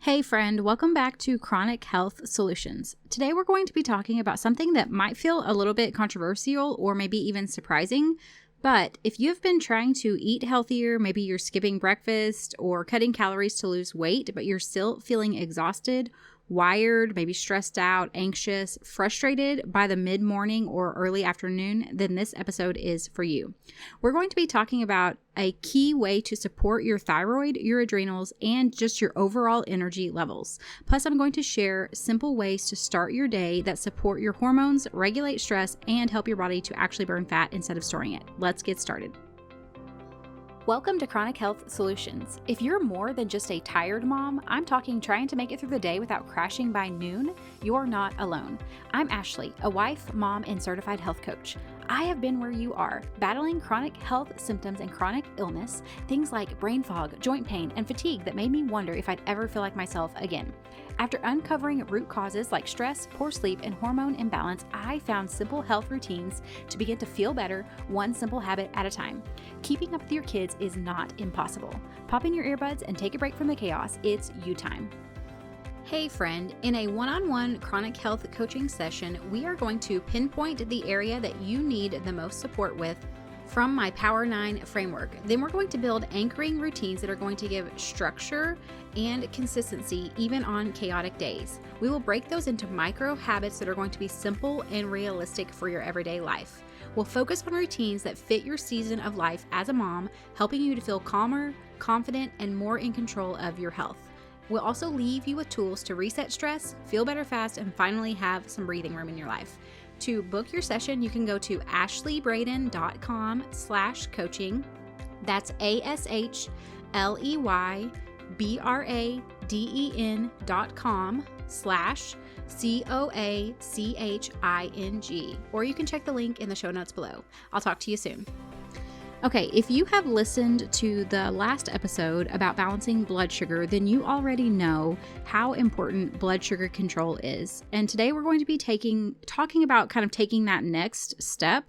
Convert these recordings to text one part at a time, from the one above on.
Hey friend, welcome back to Chronic Health Solutions. Today we're going to be talking about something that might feel a little bit controversial or maybe even surprising, but if you've been trying to eat healthier, maybe you're skipping breakfast or cutting calories to lose weight, but you're still feeling exhausted, wired, maybe stressed out, anxious, frustrated by the mid-morning or early afternoon, then this episode is for you. We're going to be talking about a key way to support your thyroid, your adrenals, and just your overall energy levels. Plus, I'm going to share simple ways to start your day that support your hormones, regulate stress, and help your body to actually burn fat instead of storing it. Let's get started. Welcome to Chronic Health Solutions. If you're more than just a tired mom, I'm talking trying to make it through the day without crashing by noon, you're not alone. I'm Ashley, a wife, mom, and certified health coach. I have been where you are, battling chronic health symptoms and chronic illness, things like brain fog, joint pain, and fatigue that made me wonder if I'd ever feel like myself again. After uncovering root causes like stress, poor sleep, and hormone imbalance, I found simple health routines to begin to feel better, one simple habit at a time. Keeping up with your kids is not impossible. Pop in your earbuds and take a break from the chaos. It's you time. Hey friend, in a one-on-one chronic health coaching session, we are going to pinpoint the area that you need the most support with from my Power 9 framework. Then we're going to build anchoring routines that are going to give structure and consistency even on chaotic days. We will break those into micro habits that are going to be simple and realistic for your everyday life. We'll focus on routines that fit your season of life as a mom, helping you to feel calmer, confident, and more in control of your health. We'll also leave you with tools to reset stress, feel better fast, and finally have some breathing room in your life. To book your session, you can go to ashleybraden.com/coaching. That's ASHLEYBRADEN.com/COACHING. Or you can check the link in the show notes below. I'll talk to you soon. Okay, if you have listened to the last episode about balancing blood sugar, then you already know how important blood sugar control is. And today we're going to be talking about kind of taking that next step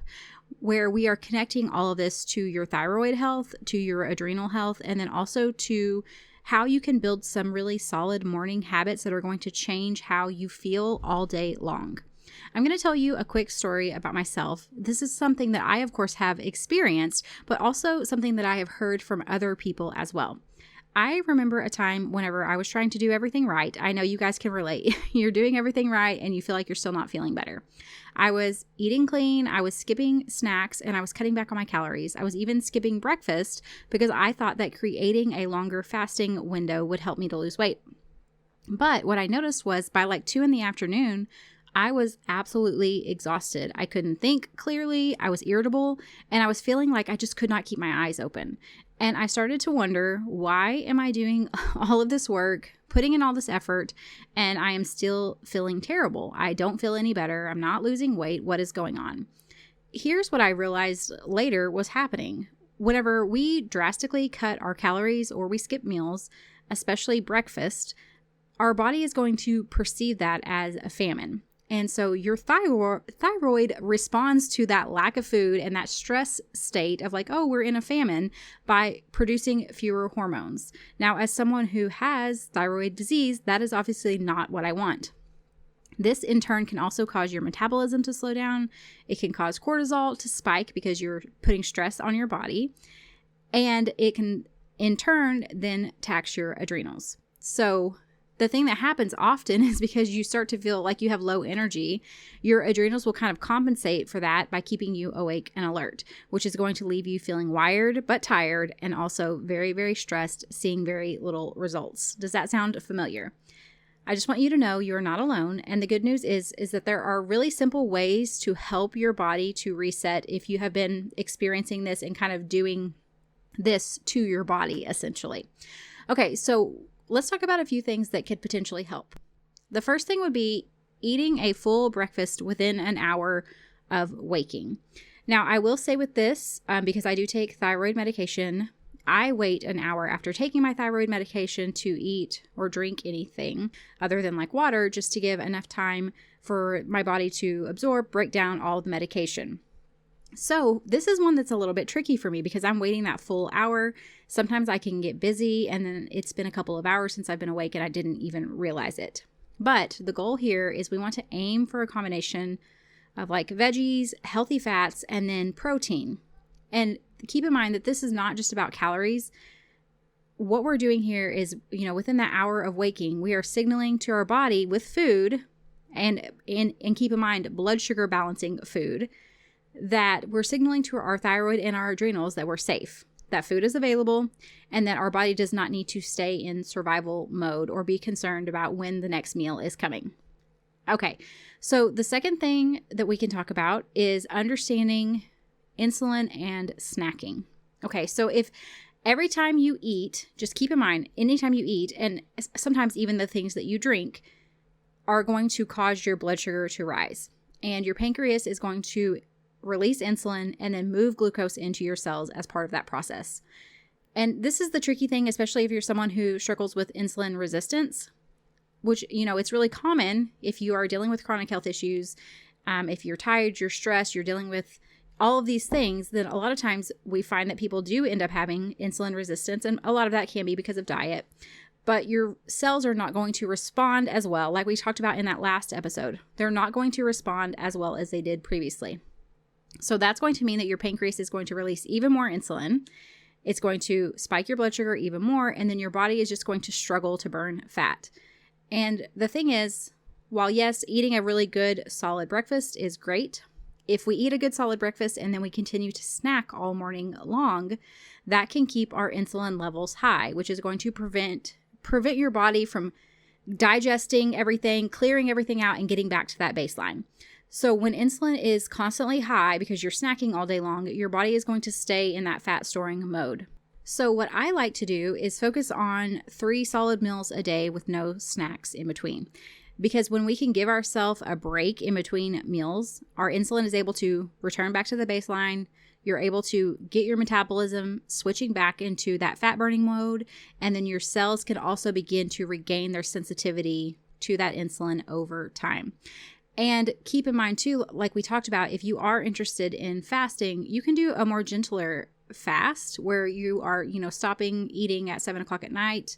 where we are connecting all of this to your thyroid health, to your adrenal health, and then also to how you can build some really solid morning habits that are going to change how you feel all day long. I'm going to tell you a quick story about myself. This is something that I, of course, have experienced, but also something that I have heard from other people as well. I remember a time whenever I was trying to do everything right. I know you guys can relate. You're doing everything right and you feel like you're still not feeling better. I was eating clean, I was skipping snacks, and I was cutting back on my calories. I was even skipping breakfast because I thought that creating a longer fasting window would help me to lose weight. But what I noticed was by like 2 p.m, I was absolutely exhausted. I couldn't think clearly. I was irritable, and I was feeling like I just could not keep my eyes open. And I started to wonder, why am I doing all of this work, putting in all this effort, and I am still feeling terrible? I don't feel any better. I'm not losing weight. What is going on? Here's what I realized later was happening. Whenever we drastically cut our calories or we skip meals, especially breakfast, our body is going to perceive that as a famine. And so your thyroid responds to that lack of food and that stress state of like, oh, we're in a famine by producing fewer hormones. Now, as someone who has thyroid disease, that is obviously not what I want. This in turn can also cause your metabolism to slow down. It can cause cortisol to spike because you're putting stress on your body. And it can in turn then tax your adrenals. So the thing that happens often is because you start to feel like you have low energy, your adrenals will kind of compensate for that by keeping you awake and alert, which is going to leave you feeling wired but tired and also very, very stressed, seeing very little results. Does that sound familiar? I just want you to know you're not alone. And the good news is that there are really simple ways to help your body to reset if you have been experiencing this and kind of doing this to your body, essentially. Okay, so let's talk about a few things that could potentially help. The first thing would be eating a full breakfast within an hour of waking. Now, I will say with this, because I do take thyroid medication, I wait an hour after taking my thyroid medication to eat or drink anything other than like water, just to give enough time for my body to absorb, break down all the medication. So this is one that's a little bit tricky for me because I'm waiting that full hour. Sometimes I can get busy and then it's been a couple of hours since I've been awake and I didn't even realize it. But the goal here is we want to aim for a combination of like veggies, healthy fats, and then protein. And keep in mind that this is not just about calories. What we're doing here is, within that hour of waking, we are signaling to our body with food and keep in mind blood sugar balancing food, that we're signaling to our thyroid and our adrenals that we're safe, that food is available, and that our body does not need to stay in survival mode or be concerned about when the next meal is coming. Okay, so the second thing that we can talk about is understanding insulin and snacking. Okay, so if every time you eat, just keep in mind, anytime you eat, and sometimes even the things that you drink are going to cause your blood sugar to rise, and your pancreas is going to release insulin and then move glucose into your cells as part of that process. And this is the tricky thing, especially if you're someone who struggles with insulin resistance, which, it's really common if you are dealing with chronic health issues. If you're tired, you're stressed, you're dealing with all of these things, then a lot of times we find that people do end up having insulin resistance. And a lot of that can be because of diet, but your cells are not going to respond as well. Like we talked about in that last episode, they're not going to respond as well as they did previously. So that's going to mean that your pancreas is going to release even more insulin. It's going to spike your blood sugar even more, and then your body is just going to struggle to burn fat. And the thing is, while yes, eating a really good solid breakfast is great, if we eat a good solid breakfast and then we continue to snack all morning long, that can keep our insulin levels high, which is going to prevent your body from digesting everything, clearing everything out, and getting back to that baseline. So when insulin is constantly high because you're snacking all day long, your body is going to stay in that fat storing mode. So what I like to do is focus on 3 solid meals a day with no snacks in between. Because when we can give ourselves a break in between meals, our insulin is able to return back to the baseline. You're able to get your metabolism switching back into that fat burning mode. And then your cells can also begin to regain their sensitivity to that insulin over time. And keep in mind too, like we talked about, if you are interested in fasting, you can do a more gentler fast where you are, stopping eating at 7 o'clock at night.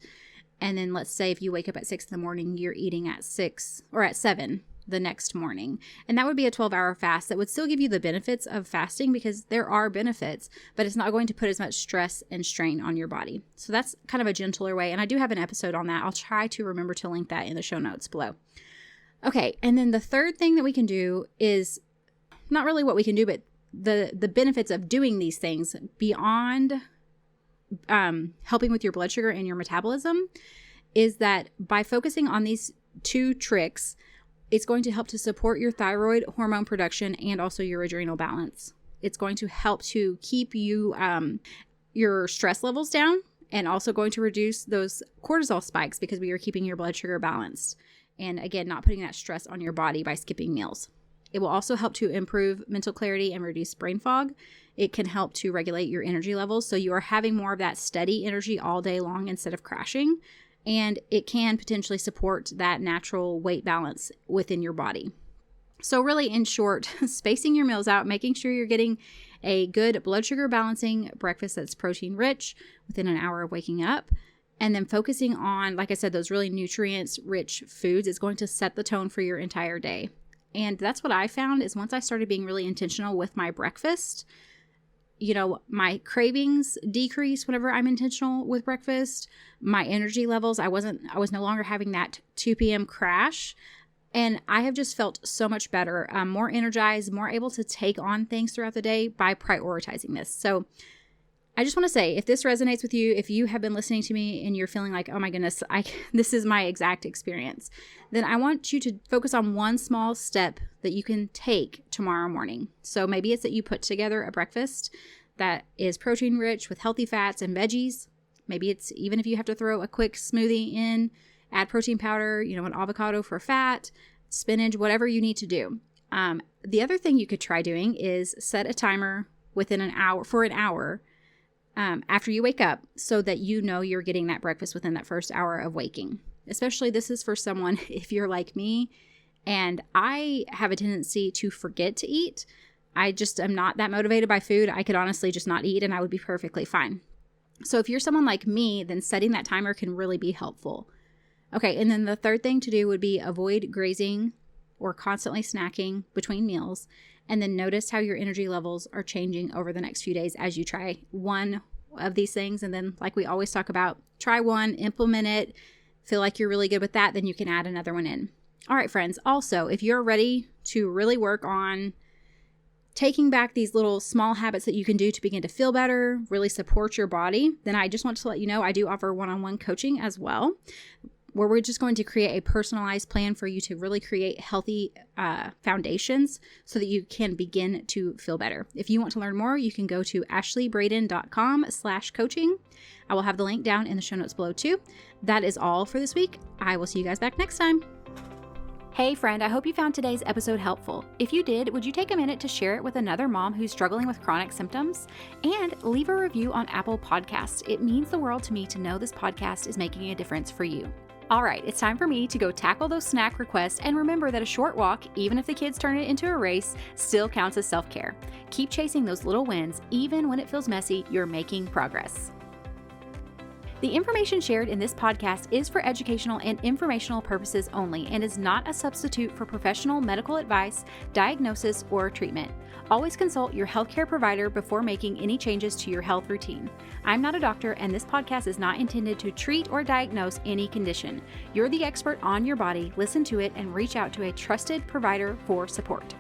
And then let's say if you wake up at 6 in the morning, you're eating at 6 or at 7 the next morning. And that would be a 12-hour fast that would still give you the benefits of fasting, because there are benefits, but it's not going to put as much stress and strain on your body. So that's kind of a gentler way. And I do have an episode on that. I'll try to remember to link that in the show notes below. Okay, and then the third thing that we can do is not really what we can do, but the benefits of doing these things beyond helping with your blood sugar and your metabolism is that by focusing on these 2 tricks, it's going to help to support your thyroid hormone production and also your adrenal balance. It's going to help to keep you your stress levels down, and also going to reduce those cortisol spikes because we are keeping your blood sugar balanced. And again, not putting that stress on your body by skipping meals. It will also help to improve mental clarity and reduce brain fog. It can help to regulate your energy levels, so you are having more of that steady energy all day long instead of crashing. And it can potentially support that natural weight balance within your body. So really, in short, spacing your meals out, making sure you're getting a good blood sugar balancing breakfast that's protein rich within an hour of waking up. And then focusing on, like I said, those really nutrients-rich foods is going to set the tone for your entire day. And that's what I found is once I started being really intentional with my breakfast, my cravings decrease whenever I'm intentional with breakfast. My energy levels, I was no longer having that 2 p.m. crash. And I have just felt so much better, more energized, more able to take on things throughout the day by prioritizing this. So I just want to say, if this resonates with you, if you have been listening to me and you're feeling like, oh my goodness, this is my exact experience, then I want you to focus on one small step that you can take tomorrow morning. So maybe it's that you put together a breakfast that is protein rich with healthy fats and veggies. Maybe it's even if you have to throw a quick smoothie in, add protein powder, an avocado for fat, spinach, whatever you need to do. The other thing you could try doing is set a timer within an hour after you wake up, so that you're getting that breakfast within that first hour of waking. Especially this is for someone, if you're like me, and I have a tendency to forget to eat. I just am not that motivated by food. I could honestly just not eat and I would be perfectly fine. So if you're someone like me, then setting that timer can really be helpful. Okay, and then the third thing to do would be avoid grazing or constantly snacking between meals. And then notice how your energy levels are changing over the next few days as you try one of these things. And then, like we always talk about, try one, implement it, feel like you're really good with that, then you can add another one in. All right, friends. Also, if you're ready to really work on taking back these little small habits that you can do to begin to feel better, really support your body, then I just want to let you know I do offer one-on-one coaching as well, where we're just going to create a personalized plan for you to really create healthy foundations so that you can begin to feel better. If you want to learn more, you can go to ashleybraden.com/coaching. I will have the link down in the show notes below too. That is all for this week. I will see you guys back next time. Hey friend, I hope you found today's episode helpful. If you did, would you take a minute to share it with another mom who's struggling with chronic symptoms? And leave a review on Apple Podcasts. It means the world to me to know this podcast is making a difference for you. All right, it's time for me to go tackle those snack requests, and remember that a short walk, even if the kids turn it into a race, still counts as self-care. Keep chasing those little wins. Even when it feels messy, you're making progress. The information shared in this podcast is for educational and informational purposes only and is not a substitute for professional medical advice, diagnosis, or treatment. Always consult your healthcare provider before making any changes to your health routine. I'm not a doctor, and this podcast is not intended to treat or diagnose any condition. You're the expert on your body. Listen to it and reach out to a trusted provider for support.